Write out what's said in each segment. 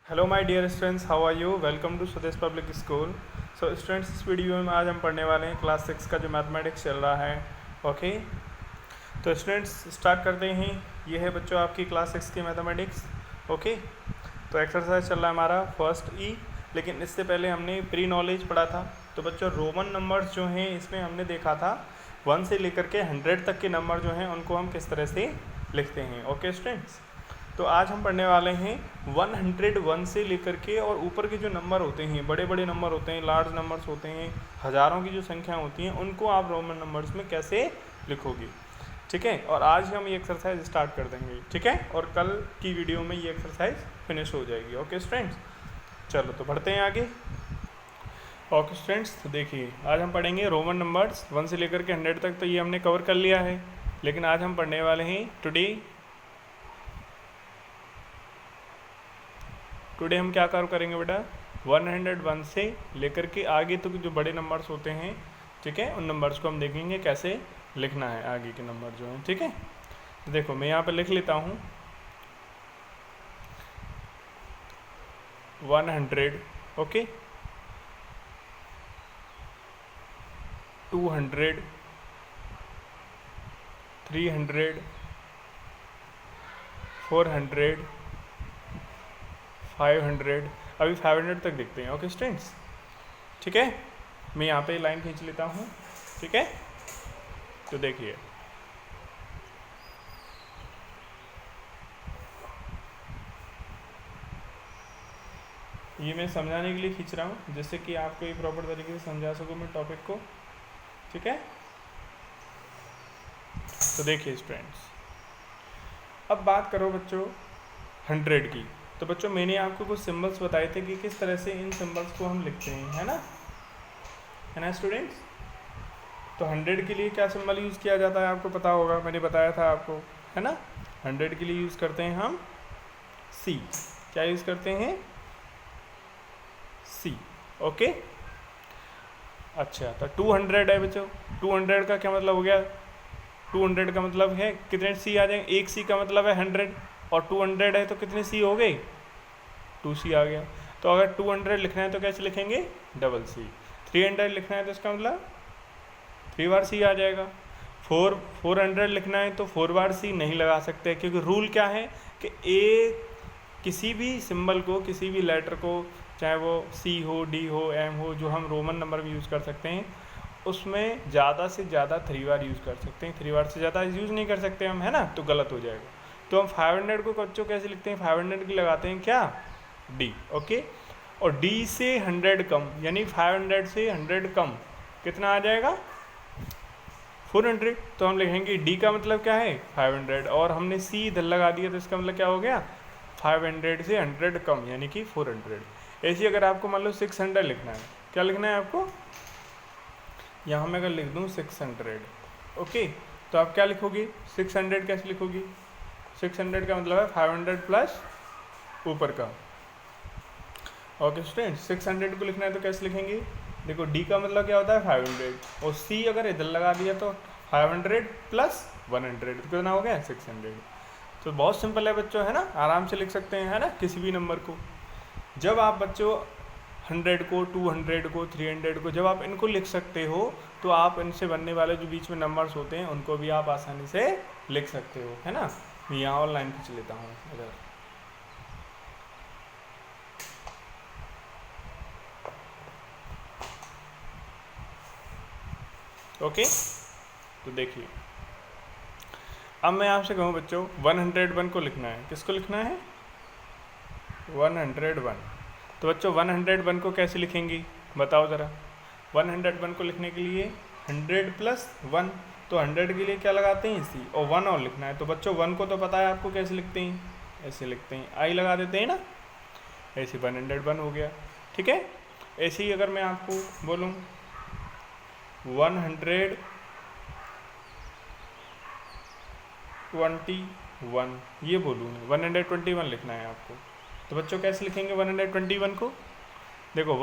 Hello my dear students, how are you? Welcome to Swadesh public school. So students, इस video में आज हम पढ़ने वाले हैं क्लास 6 का जो मैथमेटिक्स चल रहा है। ओके, तो स्टूडेंट्स स्टार्ट करते हैं। ये है बच्चों आपकी क्लास 6 की मैथमेटिक्स। ओके, तो एक्सरसाइज चल रहा है हमारा फर्स्ट ई। लेकिन इससे पहले हमने प्री नॉलेज पढ़ा था। तो बच्चों रोमन नंबर्स जो हैं इसमें हमने देखा था 1 से लेकर के 100 तक के नंबर जो हैं उनको हम किस तरह से लिखते हैं। ओके स्टूडेंट्स, तो आज हम पढ़ने वाले हैं 101 से लेकर के और ऊपर के जो नंबर होते हैं, बड़े बड़े नंबर होते हैं, लार्ज नंबर्स होते हैं, हज़ारों की जो संख्या होती हैं, उनको आप रोमन नंबर्स में कैसे लिखोगे। ठीक है, और आज हम ये एक्सरसाइज स्टार्ट कर देंगे। ठीक है, और कल की वीडियो में ये एक्सरसाइज फिनिश हो जाएगी। ओके स्टूडेंट्स, चलो तो बढ़ते हैं आगे। ओके स्टूडेंट्स, तो देखिए आज हम पढ़ेंगे रोमन नंबर्स 1 से लेकर के 100 तक। तो ये हमने कवर कर लिया है, लेकिन आज हम पढ़ने वाले हैं टुडे हम क्या कवर करेंगे बेटा, 101 से लेकर के आगे तक जो बड़े नंबर्स होते हैं, ठीक है, उन नंबर्स को हम देखेंगे कैसे लिखना है, आगे के नंबर जो हैं। ठीक है, तो देखो मैं यहाँ पे लिख लेता हूँ 100, ओके, 200, 300, 400, 500। अभी 500 तक देखते हैं। ओके स्टूडेंट्स, ठीक है, मैं यहाँ पे लाइन खींच लेता हूँ। ठीक है, तो देखिए ये मैं समझाने के लिए खींच रहा हूँ, जिससे कि आपको ये प्रॉपर तरीके से समझा सकूँ मैं टॉपिक को। ठीक है, तो देखिए स्टूडेंट्स, अब बात करो बच्चों 100 की। तो बच्चों मैंने आपको कुछ सिंबल्स बताए थे कि किस तरह से इन सिंबल्स को हम लिखते हैं, है ना स्टूडेंट्स। तो 100 के लिए क्या सिंबल यूज़ किया जाता है आपको पता होगा, मैंने बताया था आपको, है ना। 100 के लिए यूज़ करते हैं हम सी। क्या यूज़ करते हैं? सी। ओके, अच्छा, तो 200 है बच्चों। 200 का क्या मतलब हो गया? 200 का मतलब है कितने सी आ जाएंगे? एक सी का मतलब है 100, और 200 है तो कितने सी हो गए? 2C आ गया। तो अगर 200 लिखना है तो कैसे लिखेंगे? Double C. 300 लिखना है तो इसका मतलब 3 बार सी आ जाएगा। 400 लिखना है तो 4 बार सी नहीं लगा सकते, क्योंकि रूल क्या है कि किसी भी सिंबल को, किसी भी लेटर को, चाहे वो सी हो, डी हो, एम हो, जो हम रोमन नंबर में यूज़ कर सकते हैं, उसमें ज़्यादा से ज़्यादा 3 बार यूज़ कर सकते हैं। 3 बार से ज़्यादा यूज़ नहीं कर सकते हम, है ना, तो गलत हो जाएगा। तो हम 500 को बच्चों कैसे लिखते हैं? 500 की लगाते हैं क्या? डी। ओके, और डी से 100 कम, यानी 500 से 100 कम कितना आ जाएगा? 400। तो हम लिखेंगे डी का मतलब क्या है? 500, और हमने सी इधर लगा दिया तो इसका मतलब क्या हो गया? 500 से 100 कम, यानी कि 400। ऐसे अगर आपको मान लो 600 लिखना है, क्या लिखना है आपको? यहाँ मैं अगर लिख दूँ 600, ओके, तो आप क्या लिखोगे? 600 कैसे लिखोगे? 600 का मतलब है 500 प्लस ऊपर का। ओके स्टूडेंट, 600 को लिखना है तो कैसे लिखेंगे? देखो डी का मतलब क्या होता है? 500, और सी अगर इधर लगा दिया तो 500 प्लस 100, तो कितना हो गया? 600। तो बहुत सिंपल है बच्चों, है ना, आराम से लिख सकते हैं, है ना, किसी भी नंबर को। जब आप बच्चों 100 को, 200 को, 300 को, जब आप इनको लिख सकते हो, तो आप इनसे बनने वाले जो बीच में नंबर्स होते हैं उनको भी आप आसानी से लिख सकते हो, है ना। मैं यहाँ और लाइन खींच लेता हूँ इधर। ओके, तो देखिए अब मैं आपसे कहूँ बच्चों 101 को लिखना है। किसको लिखना है? 101। तो बच्चों 101 को कैसे लिखेंगे बताओ ज़रा। 101 को लिखने के लिए 100 प्लस 1, तो 100 के लिए क्या लगाते हैं? सी, और 1 और लिखना है। तो बच्चों 1 को तो पता है आपको कैसे लिखते हैं? ऐसे लिखते हैं, आई लगा देते हैं ना, ऐसे 101 हो गया। ठीक है, ऐसे ही अगर मैं आपको बोलूँ 121, ये बोलूँ 121 लिखना है आपको, तो बच्चों कैसे लिखेंगे 121 को? देखो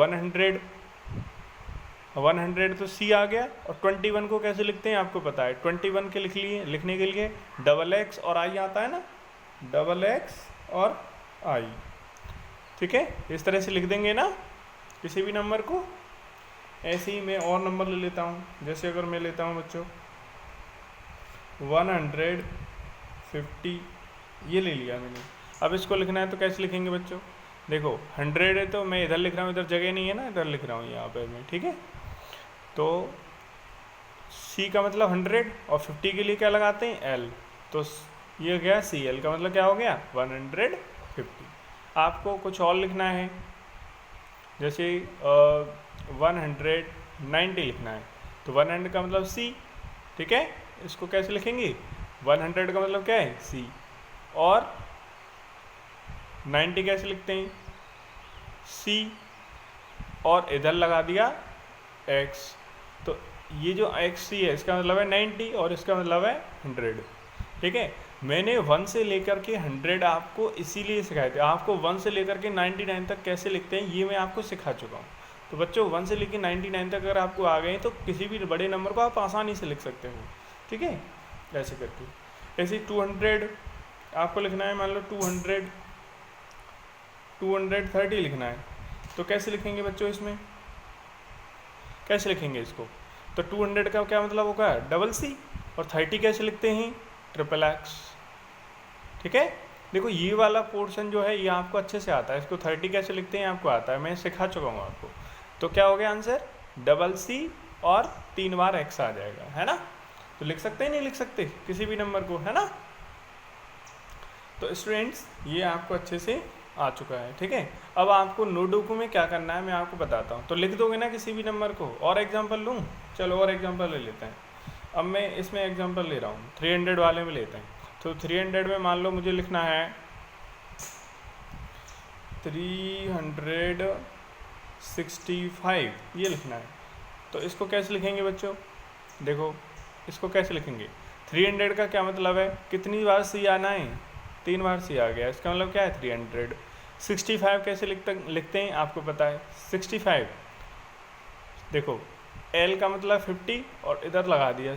100 तो सी आ गया, और 21 को कैसे लिखते हैं आपको पता है? 21 के लिखने के लिए डबल एक्स और आई आता है ना, डबल एक्स और आई, ठीक है, इस तरह से लिख देंगे ना किसी भी नंबर को। ऐसे ही मैं और नंबर ले लेता हूँ, जैसे अगर मैं लेता हूँ बच्चों 150, ये ले लिया मैंने। अब इसको लिखना है तो कैसे लिखेंगे बच्चों, देखो 100 है तो मैं इधर लिख रहा हूँ, इधर जगह नहीं है ना, इधर लिख रहा हूँ यहाँ पे मैं, ठीक है। तो C का मतलब 100 और 50 के लिए क्या लगाते हैं L, तो ये गया CL का मतलब क्या हो गया 150। आपको कुछ और लिखना है, जैसे 190 लिखना है, तो 100 का मतलब C, ठीक है। इसको कैसे लिखेंगे, 100 का मतलब क्या है C, और 90 कैसे लिखते हैं C, और इधर लगा दिया X, तो ये जो XC है इसका मतलब है 90 और इसका मतलब है 100, ठीक है। मैंने 1 से लेकर के 100 आपको इसीलिए सिखाए थे, आपको 1 से लेकर के 99 तक कैसे लिखते हैं ये मैं आपको सिखा चुका हूँ। तो बच्चों 1 से लेकर 99 तक अगर आपको आ गए तो किसी भी बड़े नंबर को आप आसानी से लिख सकते हो, ठीक है, ऐसे करके। ऐसे 200 आपको लिखना है, मान लो 230 लिखना है, तो कैसे लिखेंगे बच्चों, इसमें कैसे लिखेंगे इसको, तो 200 का क्या मतलब होगा डबल C, और 30 कैसे लिखते हैं XXX, ठीक है। देखो ये वाला पोर्शन जो है ये आपको अच्छे से आता है, इसको 30 कैसे लिखते हैं आपको आता है, मैं सिखा चुका हूँ आपको। तो क्या हो गया आंसर, डबल C और 3 बार X आ जाएगा, है ना। तो लिख सकते हैं, नहीं लिख सकते किसी भी नंबर को, है ना। तो स्टूडेंट्स ये आपको अच्छे से आ चुका है, ठीक है। अब आपको नोटबुक में क्या करना है मैं आपको बताता हूँ, तो लिख दोगे ना किसी भी नंबर को। और एग्जांपल लूँ, चलो और एग्जांपल ले लेते हैं। अब मैं इसमें एग्जांपल ले रहा हूँ 300 वाले में लेते हैं। तो 300 में मान लो मुझे लिखना है 365, ये लिखना है। तो इसको कैसे लिखेंगे बच्चों, देखो इसको कैसे लिखेंगे, 300 का क्या मतलब है, कितनी बार C आना है, 3 बार C आ गया, इसका मतलब क्या है 300। 65 कैसे लिखते हैं आपको पता है, 65 देखो L का मतलब 50 और इधर लगा दिया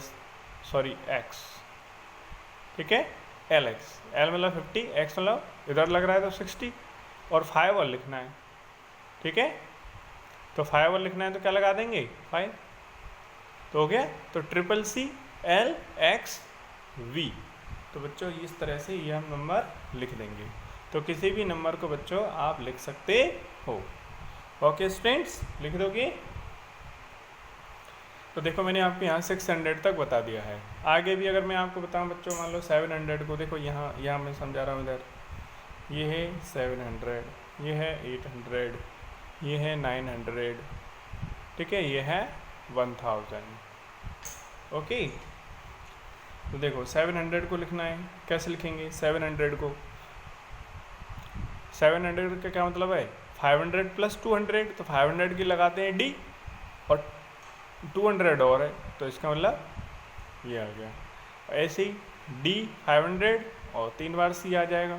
सॉरी X, ठीक है, LX, L मतलब 50, X मतलब इधर लग रहा है तो 60, और 5 और लिखना है, ठीक है। तो 5 और लिखना है तो क्या लगा देंगे 5, तो हो गया। तो CCCLXV। तो बच्चों इस तरह से ये हम नंबर लिख देंगे, तो किसी भी नंबर को बच्चों आप लिख सकते हो। ओके स्टूडेंट्स, लिख दोगे। तो देखो मैंने आपको यहाँ 600 तक बता दिया है। आगे भी अगर मैं आपको बताऊँ बच्चों, मान लो 700 को, देखो यहाँ मैं समझा रहा हूँ, इधर ये है 700, ये है 800, ये है 900, ठीक है, ये है 1000। ओके, तो देखो 700 को लिखना है, कैसे लिखेंगे 700 को, 700 का क्या मतलब है 500 + 200, तो 500 की लगाते हैं D, और 200 और है तो इसका मतलब ये आ गया। ऐसे ही D 500 और 3 बार C आ जाएगा,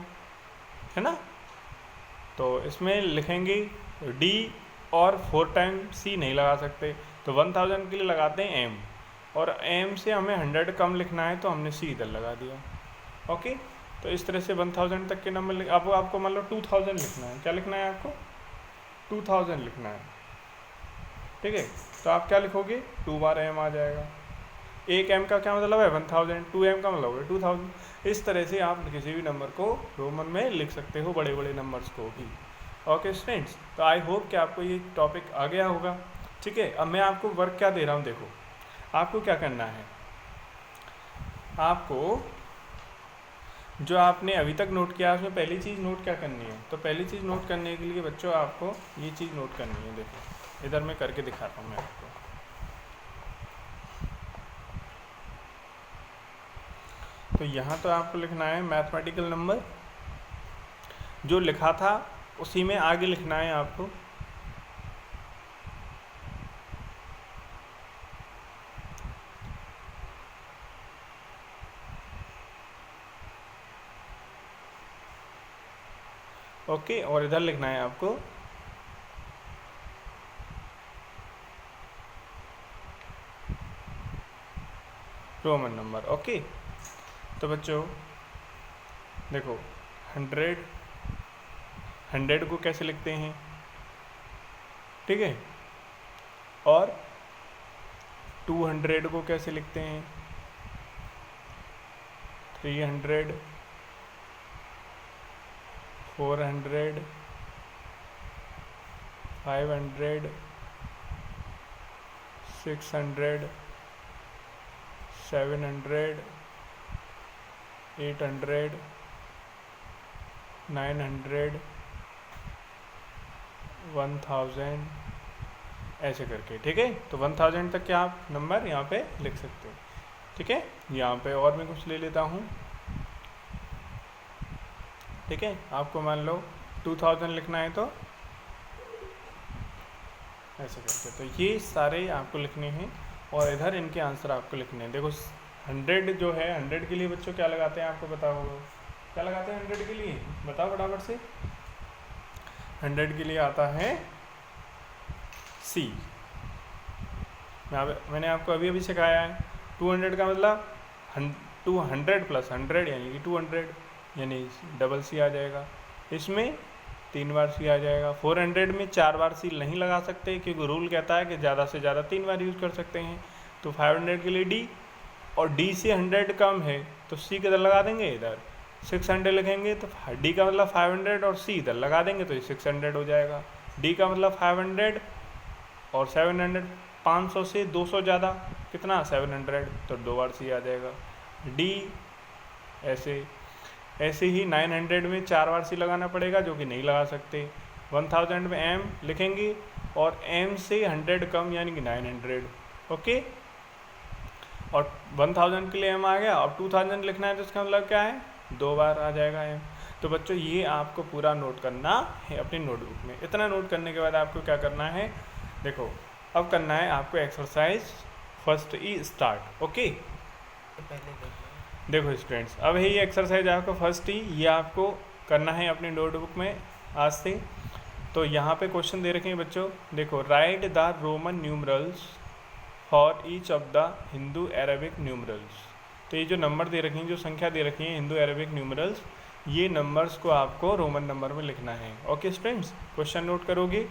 है ना। तो इसमें लिखेंगे D और 4 टाइम C नहीं लगा सकते, तो 1000 के लिए लगाते हैं M, और M से हमें 100 कम लिखना है तो हमने C इधर लगा दिया। ओके, तो इस तरह से 1000 तक के नंबर अब आपको मान लो 2000 लिखना है, क्या लिखना है आपको 2000 लिखना है, ठीक है। तो आप क्या लिखोगे 2 बार M आ जाएगा, 1 M का क्या मतलब है 1000, 2 M का मतलब है 2000। इस तरह से आप किसी भी नंबर को रोमन में लिख सकते हो, बड़े बड़े नंबर्स को भी। ओके स्टूडेंट्स, तो आई होप कि आपको ये टॉपिक आ गया होगा, ठीक है। अब मैं आपको वर्क क्या दे रहा हूँ, देखो आपको क्या करना है, आपको जो आपने अभी तक नोट किया उसमें पहली चीज़ नोट क्या करनी है, तो पहली चीज़ नोट करने के लिए बच्चों आपको ये चीज़ नोट करनी है। देखो इधर मैं करके दिखाता हूँ मैं आपको। तो यहाँ तो आपको लिखना है मैथमेटिकल नंबर, जो लिखा था उसी में आगे लिखना है आपको। ओके, और इधर लिखना है आपको रोमन नंबर। ओके, तो बच्चों देखो 100, 100 को कैसे लिखते हैं, ठीक है, और 200 को कैसे लिखते हैं, 300, 400, 500, 600, 700, 800, 900, 1000, ऐसे करके, ठीक है। तो 1000 तक के आप नंबर यहाँ पे लिख सकते हो, ठीक है। यहाँ पे और मैं कुछ ले लेता हूँ, ठीक है। आपको मान लो 2000 लिखना है तो ऐसे करके, तो ये सारे आपको लिखने हैं और इधर इनके आंसर आपको लिखने हैं। देखो 100 जो है, 100 के लिए बच्चों क्या लगाते हैं, आपको पता होगा क्या लगाते हैं 100 के लिए, बताओ फटाफट से। 100 के लिए आता है C। मैंने आपको अभी अभी सिखाया है। 200 का मतलब 200 प्लस 100 यानी कि 200, यानी डबल C आ जाएगा। इसमें 3 बार C आ जाएगा। 400 में 4 बार C नहीं लगा सकते क्योंकि रूल कहता है कि ज़्यादा से ज़्यादा 3 बार यूज़ कर सकते हैं। तो 500 के लिए D, और D से 100 कम है तो C किधर लगा देंगे, इधर। 600 लिखेंगे तो D का मतलब 500 और C इधर लगा देंगे तो ये 600 हो जाएगा। D का मतलब 500 और 700, 500 से 200 ज़्यादा कितना, 700, तो 2 बार C आ जाएगा। D ऐसे ही 900 में 4 बार C लगाना पड़ेगा जो कि नहीं लगा सकते। 1000 में M लिखेंगे और M से 100 कम यानी कि 900, ओके। और 1000 के लिए M आ गया। अब 2000 लिखना है तो इसका मतलब क्या है, 2 बार आ जाएगा M। तो बच्चों ये आपको पूरा नोट करना है अपनी नोटबुक में। इतना नोट करने के बाद आपको क्या करना है, देखो अब करना है आपको एक्सरसाइज फर्स्ट ई स्टार्ट, ओके। देखो स्टूडेंट्स, अब है ये एक्सरसाइज आपको फर्स्ट ई, ये आपको करना है अपनी नोटबुक में आज से। तो यहाँ पे क्वेश्चन दे रखे हैं बच्चों, देखो right the Roman numerals for each of the Hindu Arabic numerals. तो ये जो नंबर दे रखी हैं, जो संख्या दे रखी है हिंदू अरेबिक न्यूमरल्स, ये नंबर्स को आपको रोमन नंबर में लिखना है, ओके स्टूडेंट्स। क्वेश्चन नोट करोगे,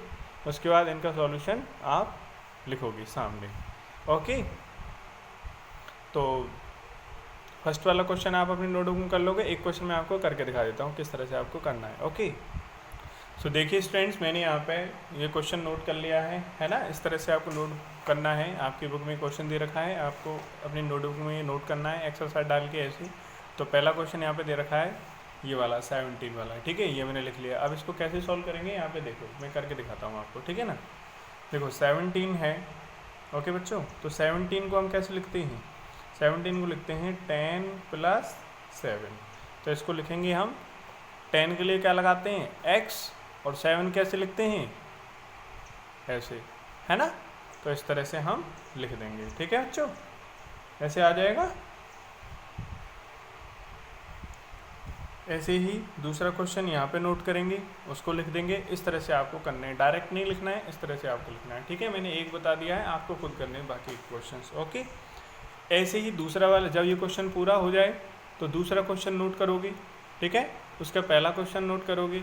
उसके बाद इनका सॉल्यूशन आप लिखोगे सामने, ओके। तो फर्स्ट वाला क्वेश्चन आप अपनी नोटबुक में कर लोगे। एक क्वेश्चन मैं आपको करके दिखा देता हूँ किस तरह से आपको करना है, ओके। सो देखिए स्टूडेंट्स, मैंने यहाँ पे ये क्वेश्चन नोट कर लिया है ना। इस तरह से आपको नोट करना है। आपकी बुक में क्वेश्चन दे रखा है, आपको अपनी नोटबुक में ये नोट करना है एक्सरसाइज डाल के ऐसे। तो पहला क्वेश्चन यहाँ पे दे रखा है ये वाला 17 वाला, ठीक है, ये मैंने लिख लिया। अब इसको कैसे सॉल्व करेंगे यहाँ पे देखो, मैं करके दिखाता हूँ आपको, ठीक है ना। देखो 17 है, ओके बच्चों। तो 17 को हम कैसे लिखते हैं, 17 को लिखते हैं 10 + 7। तो इसको लिखेंगे हम, 10 के लिए क्या लगाते हैं x, और 7 कैसे लिखते हैं ऐसे, है ना। तो इस तरह से हम लिख देंगे, ठीक है बच्चों, ऐसे आ जाएगा। ऐसे ही दूसरा क्वेश्चन यहाँ पे नोट करेंगे, उसको लिख देंगे। इस तरह से आपको करना है, डायरेक्ट नहीं लिखना है, इस तरह से आपको लिखना है, ठीक है। मैंने एक बता दिया है, आपको खुद करने हैं बाकी क्वेश्चंस, ओके। ऐसे ही दूसरा वाला, जब ये क्वेश्चन पूरा हो जाए तो दूसरा क्वेश्चन नोट करोगे, ठीक है। उसका पहला क्वेश्चन नोट करोगे,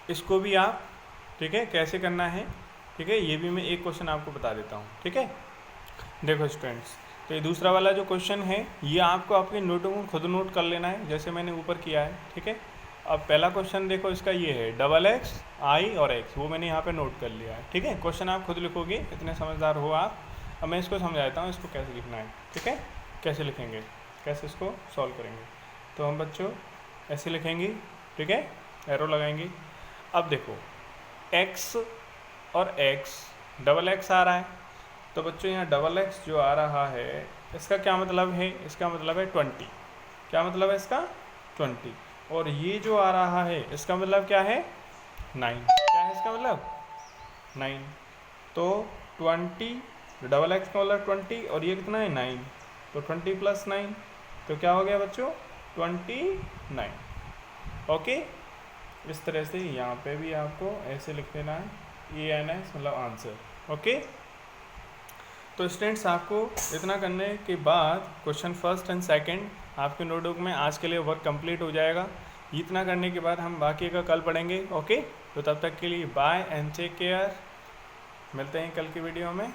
इसको भी आप, ठीक है, कैसे करना है, ठीक है, ये भी मैं एक क्वेश्चन आपको बता देता हूँ, ठीक है। देखो स्टूडेंट्स, तो ये दूसरा वाला जो क्वेश्चन है ये आपको आपके नोटों में खुद नोट कर लेना है, जैसे मैंने ऊपर किया है, ठीक है। अब पहला क्वेश्चन देखो, इसका ये है XX, I और X, वो मैंने यहाँ पे नोट कर लिया है, ठीक है। क्वेश्चन आप खुद लिखोगे, इतने समझदार हो आप। अब मैं इसको समझाता हूँ, इसको कैसे लिखना है, ठीक है, कैसे लिखेंगे, कैसे इसको सॉल्व करेंगे। तो हम बच्चों ऐसे लिखेंगे, ठीक है, एरो लगाएंगे। अब देखो X और X, XX आ रहा है, तो बच्चों यहाँ XX जो आ रहा है इसका क्या मतलब है, इसका मतलब है 20। क्या मतलब है इसका, 20। और ये जो आ रहा है इसका मतलब क्या है, 9। क्या है इसका मतलब, 9। तो 20, XX का मतलब 20 और ये कितना है, 9। तो 20 + 9, तो क्या हो गया बच्चों, 29, ओके। इस तरह से यहाँ पे भी आपको ऐसे लिख देना है, ANS मतलब आंसर, ओके। तो स्टूडेंट्स, आपको इतना करने के बाद क्वेश्चन फर्स्ट एंड सेकंड आपके नोटबुक में आज के लिए वर्क कंप्लीट हो जाएगा। इतना करने के बाद हम बाकी का कल पढ़ेंगे, ओके। तो तब तक के लिए बाय एंड टेक केयर। मिलते हैं कल की वीडियो में।